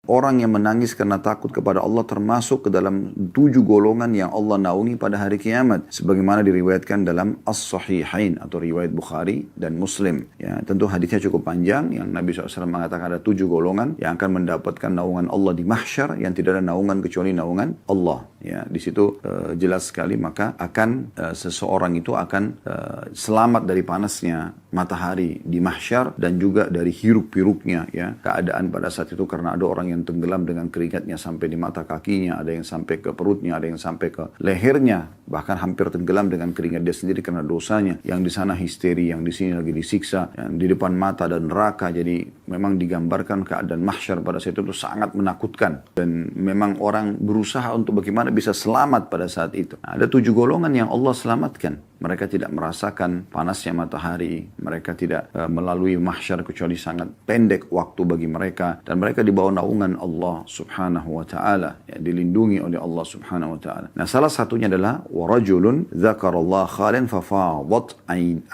orang yang menangis karena takut kepada Allah termasuk ke dalam 7 golongan yang Allah naungi pada hari kiamat. Sebagaimana diriwayatkan dalam As-Sahihain atau riwayat Bukhari dan Muslim. Ya, tentu hadisnya cukup panjang yang Nabi SAW mengatakan ada 7 golongan yang akan mendapatkan naungan Allah di mahsyar yang tidak ada naungan kecuali naungan Allah. Ya, di situ jelas sekali maka akan seseorang itu akan selamat dari panasnya matahari di mahsyar dan juga dari hiruk-piruknya ya keadaan pada saat itu, karena ada orang yang tenggelam dengan keringatnya sampai di mata kakinya, ada yang sampai ke perutnya, ada yang sampai ke lehernya, bahkan hampir tenggelam dengan keringat dia sendiri karena dosanya. Yang di sana histeri, yang di sini lagi disiksa, yang di depan mata dan neraka. Jadi memang digambarkan keadaan mahsyar pada saat itu sangat menakutkan dan memang orang berusaha untuk bagaimana bisa selamat pada saat itu. Nah, ada 7 golongan yang Allah selamatkan. Mereka tidak merasakan panasnya matahari, mereka tidak melalui mahsyar kecuali sangat pendek waktu bagi mereka, dan mereka di bawah naungan Allah Subhanahu wa taala, ya, dilindungi oleh Allah Subhanahu wa taala. Nah, salah satunya adalah warajulun dzakarallaha khalian fafadat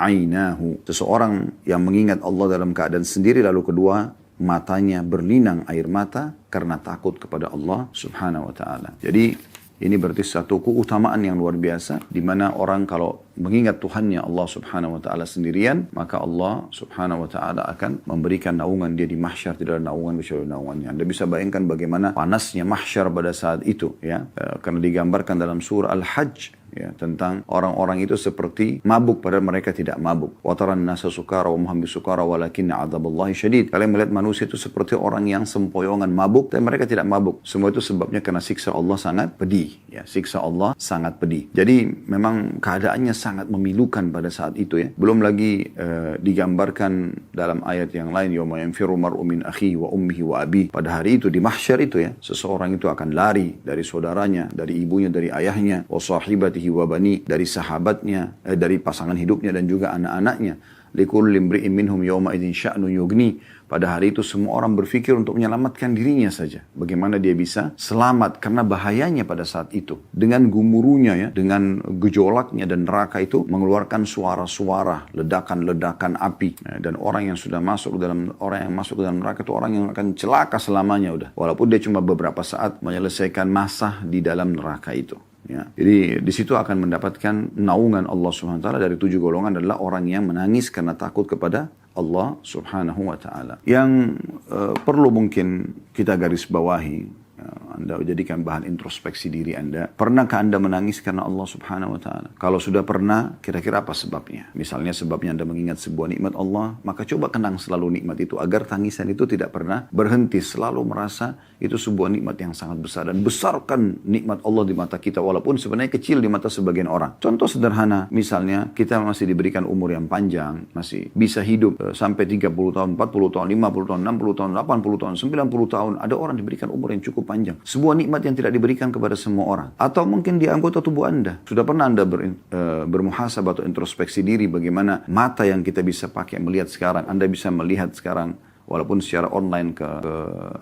ainahu. Seseorang yang mengingat Allah dalam keadaan sendiri lalu kedua matanya berlinang air mata karena takut kepada Allah Subhanahu wa taala. Jadi ini berarti satu keutamaan yang luar biasa, di mana orang kalau mengingat Tuhannya Allah Subhanahu wa taala sendirian, maka Allah Subhanahu wa taala akan memberikan naungan dia di mahsyar, tidak ada naungan kecuali naungannya. Anda bisa bayangkan bagaimana panasnya mahsyar pada saat itu, ya, karena digambarkan dalam surah Al-Hajj, ya, tentang orang-orang itu seperti mabuk padahal mereka tidak mabuk. Wa taran nasa sukara wa hum bisukara walakinna adzaballahi syadid. Kalian melihat manusia itu seperti orang yang sempoyongan mabuk dan mereka tidak mabuk. Semua itu sebabnya karena siksa Allah sangat pedih, ya, siksa Allah sangat pedih. Jadi memang keadaannya sangat memilukan pada saat itu, ya. Belum lagi digambarkan dalam ayat yang lain, yauma yanfiru mar'u min akhihi wa ummihi wa abihi. Pada hari itu di mahsyar itu, ya, seseorang itu akan lari dari saudaranya, dari ibunya, dari ayahnya, wa sahibatihi wa bani, dari sahabatnya, dari pasangan hidupnya dan juga anak-anaknya. Likulli imri'in minhum yawma idzin sya'nun yughni. Pada hari itu semua orang berpikir untuk menyelamatkan dirinya saja. Bagaimana dia bisa selamat, karena bahayanya pada saat itu. Dengan gemuruhnya, ya, dengan gejolaknya, dan neraka itu mengeluarkan suara-suara, ledakan-ledakan api. Dan orang yang sudah masuk ke dalam neraka itu orang yang akan celaka selamanya udah. Walaupun dia cuma beberapa saat menyelesaikan masa di dalam neraka itu. Ya, jadi di situ akan mendapatkan naungan Allah Subhanahu wa taala dari 7 golongan adalah orang yang menangis karena takut kepada Allah Subhanahu wa taala. Yang perlu mungkin kita garis bawahi, Anda jadikan bahan introspeksi diri Anda. Pernahkah Anda menangis karena Allah Subhanahu wa taala? Kalau sudah pernah, kira-kira apa sebabnya? Misalnya sebabnya Anda mengingat sebuah nikmat Allah, maka coba kenang selalu nikmat itu agar tangisan itu tidak pernah berhenti, selalu merasa itu sebuah nikmat yang sangat besar, dan besarkan nikmat Allah di mata kita walaupun sebenarnya kecil di mata sebagian orang. Contoh sederhana, misalnya kita masih diberikan umur yang panjang, masih bisa hidup sampai 30 tahun, 40 tahun, 50 tahun, 60 tahun, 80 tahun, 90 tahun. Ada orang diberikan umur yang cukup panjang. Sebuah nikmat yang tidak diberikan kepada semua orang. Atau mungkin di anggota tubuh Anda. Sudah pernah Anda bermuhasabah atau introspeksi diri bagaimana mata yang kita bisa pakai melihat sekarang. Anda bisa melihat sekarang walaupun secara online ke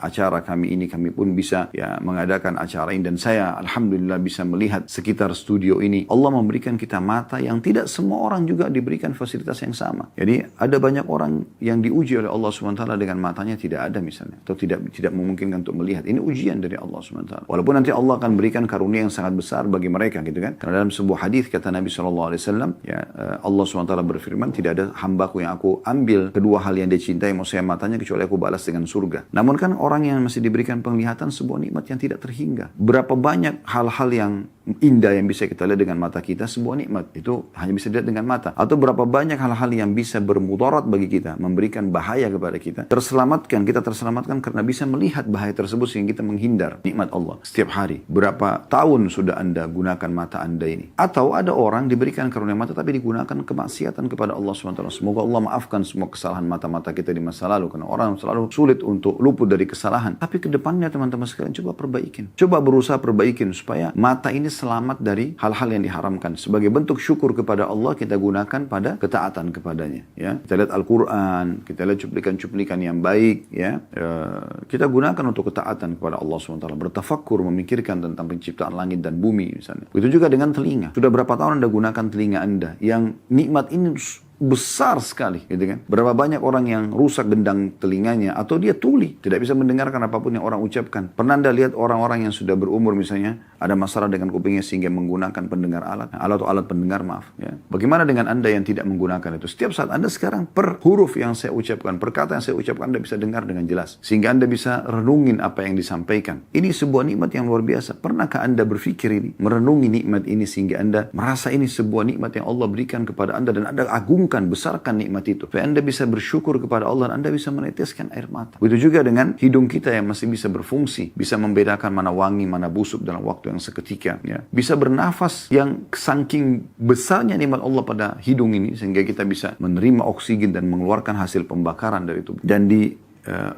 acara kami ini, kami pun bisa, ya, mengadakan acara ini, dan saya alhamdulillah bisa melihat sekitar studio ini. Allah memberikan kita mata yang tidak semua orang juga diberikan fasilitas yang sama. Jadi ada banyak orang yang diuji oleh Allah SWT dengan matanya tidak ada misalnya, atau tidak memungkinkan untuk melihat. Ini ujian dari Allah SWT. Walaupun nanti Allah akan berikan karunia yang sangat besar bagi mereka, gitu kan. Karena dalam sebuah hadis kata Nabi SAW, ya, Allah SWT berfirman, tidak ada hambaku yang aku ambil kedua hal yang dia cintai, maksudnya matanya, kecuali aku balas dengan surga. Namun kan orang yang masih diberikan penglihatan sebuah nikmat yang tidak terhingga. Berapa banyak hal-hal yang indah yang bisa kita lihat dengan mata kita, sebuah nikmat itu hanya bisa dilihat dengan mata. Atau berapa banyak hal-hal yang bisa bermudarat bagi kita, memberikan bahaya kepada kita, kita terselamatkan karena bisa melihat bahaya tersebut sehingga kita menghindar nikmat Allah setiap hari. Berapa tahun sudah Anda gunakan mata Anda ini? Atau ada orang diberikan karunia mata tapi digunakan kemaksiatan kepada Allah SWT. Semoga Allah maafkan semua kesalahan mata-mata kita di masa lalu, karena orang selalu sulit untuk luput dari kesalahan. Tapi ke depannya teman-teman sekalian, coba perbaikin. Coba berusaha perbaikin supaya mata ini selamat dari hal-hal yang diharamkan. Sebagai bentuk syukur kepada Allah, kita gunakan pada ketaatan kepadanya. Ya, kita lihat Al-Quran, kita lihat cuplikan-cuplikan yang baik. Ya, kita gunakan untuk ketaatan kepada Allah SWT. Bertafakkur, memikirkan tentang penciptaan langit dan bumi misalnya. Begitu juga dengan telinga. Sudah berapa tahun Anda gunakan telinga Anda yang nikmat ini besar sekali, gitu kan. Berapa banyak orang yang rusak gendang telinganya atau dia tuli, tidak bisa mendengarkan apapun yang orang ucapkan. Pernah Anda lihat orang-orang yang sudah berumur misalnya ada masalah dengan kupingnya sehingga menggunakan pendengar alat atau alat pendengar, maaf, ya. Bagaimana dengan Anda yang tidak menggunakan itu? Setiap saat Anda sekarang per huruf yang saya ucapkan, per kata yang saya ucapkan, Anda bisa dengar dengan jelas, sehingga Anda bisa renungin apa yang disampaikan. Ini sebuah nikmat yang luar biasa. Pernahkah Anda berpikir ini, merenungi nikmat ini sehingga Anda merasa ini sebuah nikmat yang Allah berikan kepada Anda dan Anda agungkan, besarkan nikmat itu. Supaya Anda bisa bersyukur kepada Allah dan Anda bisa meneteskan air mata. Begitu juga dengan hidung kita yang masih bisa berfungsi, bisa membedakan mana wangi, mana busuk dalam waktu yang seketika, ya. Bisa bernafas yang saking besarnya nikmat Allah pada hidung ini sehingga kita bisa menerima oksigen dan mengeluarkan hasil pembakaran dari tubuh. Dan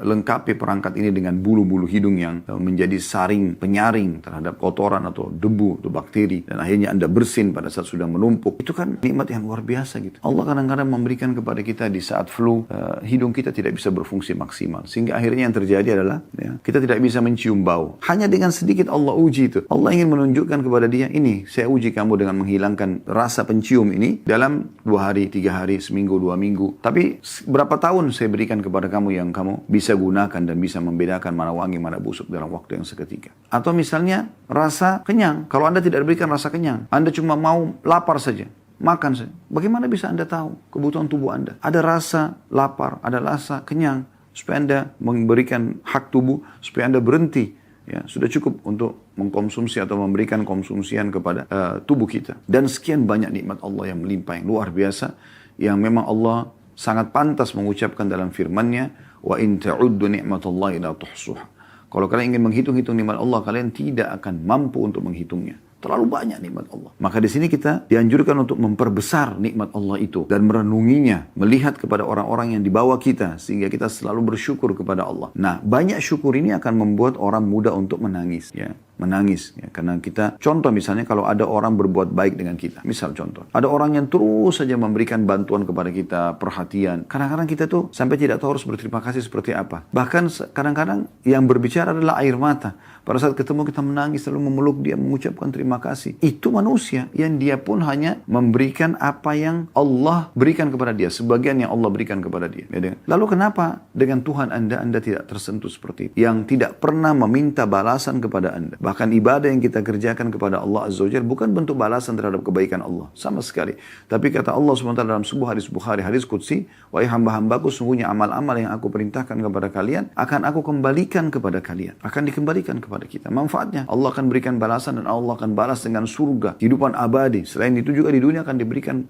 lengkapi perangkat ini dengan bulu-bulu hidung yang menjadi saring, penyaring terhadap kotoran atau debu atau bakteri, dan akhirnya Anda bersin pada saat sudah menumpuk. Itu kan nikmat yang luar biasa gitu. Allah kadang-kadang memberikan kepada kita di saat flu, hidung kita tidak bisa berfungsi maksimal, sehingga akhirnya yang terjadi adalah, ya, kita tidak bisa mencium bau. Hanya dengan sedikit Allah uji itu. Allah ingin menunjukkan kepada dia, ini saya uji kamu dengan menghilangkan rasa pencium ini dalam 2 hari, 3 hari, seminggu, 2 minggu. Tapi berapa tahun saya berikan kepada kamu yang kamu bisa gunakan dan bisa membedakan mana wangi, mana busuk dalam waktu yang seketika. Atau misalnya rasa kenyang. Kalau Anda tidak diberikan rasa kenyang, Anda cuma mau lapar saja, makan saja. Bagaimana bisa Anda tahu kebutuhan tubuh Anda? Ada rasa lapar, ada rasa kenyang, supaya Anda memberikan hak tubuh, supaya Anda berhenti. Ya, sudah cukup untuk mengkonsumsi atau memberikan konsumsian kepada tubuh kita. Dan sekian banyak nikmat Allah yang melimpah, yang luar biasa, yang memang Allah sangat pantas mengucapkan dalam firman-Nya, wa in ta'uddu ni'matallahi la tuhsuha. Kalau kalian ingin menghitung-hitung nikmat Allah, kalian tidak akan mampu untuk menghitungnya. Terlalu banyak nikmat Allah. Maka di sini kita dianjurkan untuk memperbesar nikmat Allah itu dan merenunginya, melihat kepada orang-orang yang di bawah kita sehingga kita selalu bersyukur kepada Allah. Nah, banyak syukur ini akan membuat orang mudah untuk menangis, ya. Menangis, ya. Karena kita, contoh misalnya kalau ada orang berbuat baik dengan kita, misal contoh, ada orang yang terus saja memberikan bantuan kepada kita, perhatian. Kadang-kadang kita tuh sampai tidak tahu harus berterima kasih seperti apa. Bahkan kadang-kadang yang berbicara adalah air mata. Pada saat ketemu kita menangis, lalu memeluk dia, mengucapkan terima kasih. Itu manusia yang dia pun hanya memberikan apa yang Allah berikan kepada dia, sebagian yang Allah berikan kepada dia. Lalu kenapa dengan Tuhan Anda tidak tersentuh seperti itu? Yang tidak pernah meminta balasan kepada Anda. Bahkan ibadah yang kita kerjakan kepada Allah Azza wa Jalla bukan bentuk balasan terhadap kebaikan Allah, sama sekali. Tapi kata Allah SWT dalam sebuah hadis Bukhari, hadis Qudsi, wahai hamba-hambaku, sungguhnya amal-amal yang aku perintahkan kepada kalian akan aku kembalikan kepada kalian. Akan dikembalikan kepada kita. Manfaatnya Allah akan berikan balasan dan Allah akan balas dengan surga, kehidupan abadi. Selain itu juga di dunia akan diberikan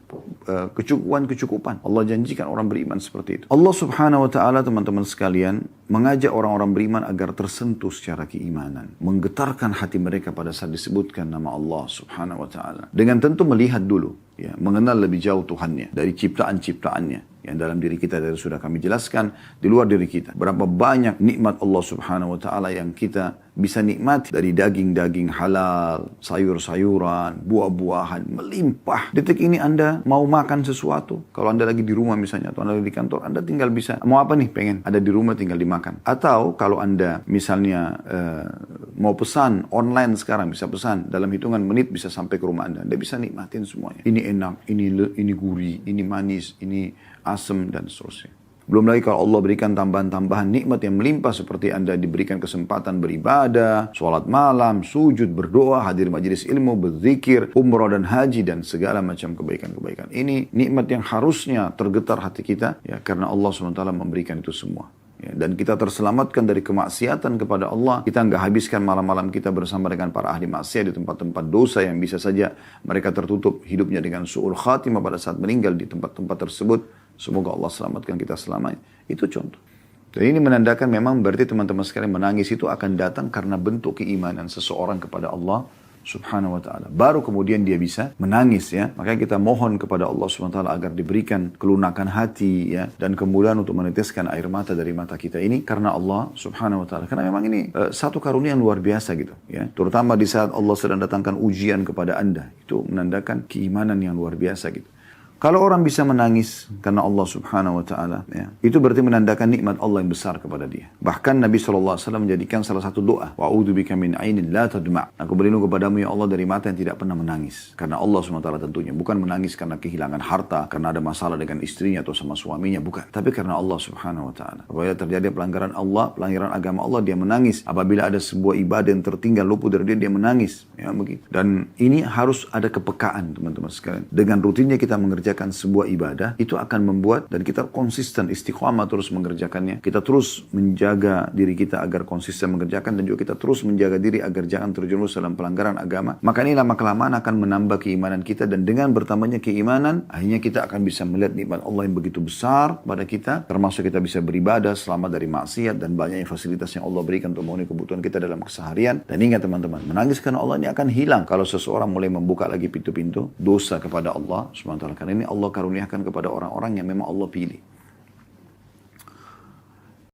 kecukupan. Allah janjikan orang beriman seperti itu. Allah Subhanahu wa taala, teman-teman sekalian, mengajak orang-orang beriman agar tersentuh secara keimanan, menggetarkan hati mereka pada saat disebutkan nama Allah Subhanahu wa taala. Dengan tentu melihat dulu, ya, mengenal lebih jauh Tuhannya dari ciptaan-ciptaannya yang dalam diri kita, dari sudah kami jelaskan, di luar diri kita. Berapa banyak nikmat Allah Subhanahu wa taala yang kita bisa nikmati, dari daging-daging halal, sayur-sayuran, buah-buahan melimpah. Detik ini Anda mau makan sesuatu, kalau Anda lagi di rumah misalnya atau Anda lagi di kantor, Anda tinggal bisa mau apa nih, pengen ada di rumah tinggal dimakan. Atau kalau Anda misalnya mau pesan online sekarang, bisa pesan dalam hitungan menit bisa sampai ke rumah Anda bisa nikmatin semuanya. Ini enak, ini gurih, ini manis, ini asam dan seterusnya. Belum lagi kalau Allah berikan tambahan-tambahan nikmat yang melimpah seperti Anda diberikan kesempatan beribadah, sholat malam, sujud, berdoa, hadir majelis ilmu, berzikir, umrah dan haji, dan segala macam kebaikan-kebaikan. Ini nikmat yang harusnya tergetar hati kita, ya, karena Allah SWT memberikan itu semua. Ya, dan kita terselamatkan dari kemaksiatan kepada Allah. Kita nggak habiskan malam-malam kita bersama dengan para ahli maksiat di tempat-tempat dosa yang bisa saja mereka tertutup hidupnya dengan su'ul khatimah pada saat meninggal di tempat-tempat tersebut. Semoga Allah selamatkan kita selamanya. Itu contoh. Dan ini menandakan memang berarti teman-teman sekalian, menangis itu akan datang karena bentuk keimanan seseorang kepada Allah Subhanahu wa ta'ala. Baru kemudian dia bisa menangis, ya. Makanya kita mohon kepada Allah Subhanahu wa ta'ala agar diberikan kelunakan hati, ya, dan kemudian untuk meneteskan air mata dari mata kita ini karena Allah Subhanahu wa ta'ala. Karena memang ini satu karunia yang luar biasa gitu, ya. Terutama di saat Allah sedang datangkan ujian kepada Anda, itu menandakan keimanan yang luar biasa gitu. Kalau orang bisa menangis karena Allah Subhanahu wa taala, ya, itu berarti menandakan nikmat Allah yang besar kepada dia. Bahkan Nabi SAW menjadikan salah satu doa, wa'udzubika min ainin la tadma'. Aku berlindung kepadamu ya Allah dari mata yang tidak pernah menangis. Karena Allah SWT tentunya, bukan menangis karena kehilangan harta, karena ada masalah dengan istrinya atau sama suaminya, bukan. Tapi karena Allah Subhanahu wa taala. Apabila terjadi pelanggaran Allah, pelanggaran agama Allah, dia menangis. Apabila ada sebuah ibadah yang tertinggal luput dari dia menangis. Ya, begitu. Dan ini harus ada kepekaan, teman-teman sekalian. Dengan rutinnya kita mengerjakan sebuah ibadah, itu akan membuat dan kita konsisten istiqamah terus mengerjakannya. Kita terus menjaga diri kita agar konsisten mengerjakan, dan juga kita terus menjaga diri agar jangan terjerumus dalam pelanggaran agama. Maka ini lama-kelamaan akan menambah keimanan kita, dan dengan bertambahnya keimanan, akhirnya kita akan bisa melihat nikmat Allah yang begitu besar pada kita, termasuk kita bisa beribadah selamat dari maksiat dan banyaknya fasilitas yang Allah berikan untuk memenuhi kebutuhan kita dalam keseharian. Dan ingat teman-teman, menangis karena Allah ini akan hilang kalau seseorang mulai membuka lagi pintu-pintu dosa kepada Allah SWT. Karena ini Allah karuniakan kepada orang-orang yang memang Allah pilih.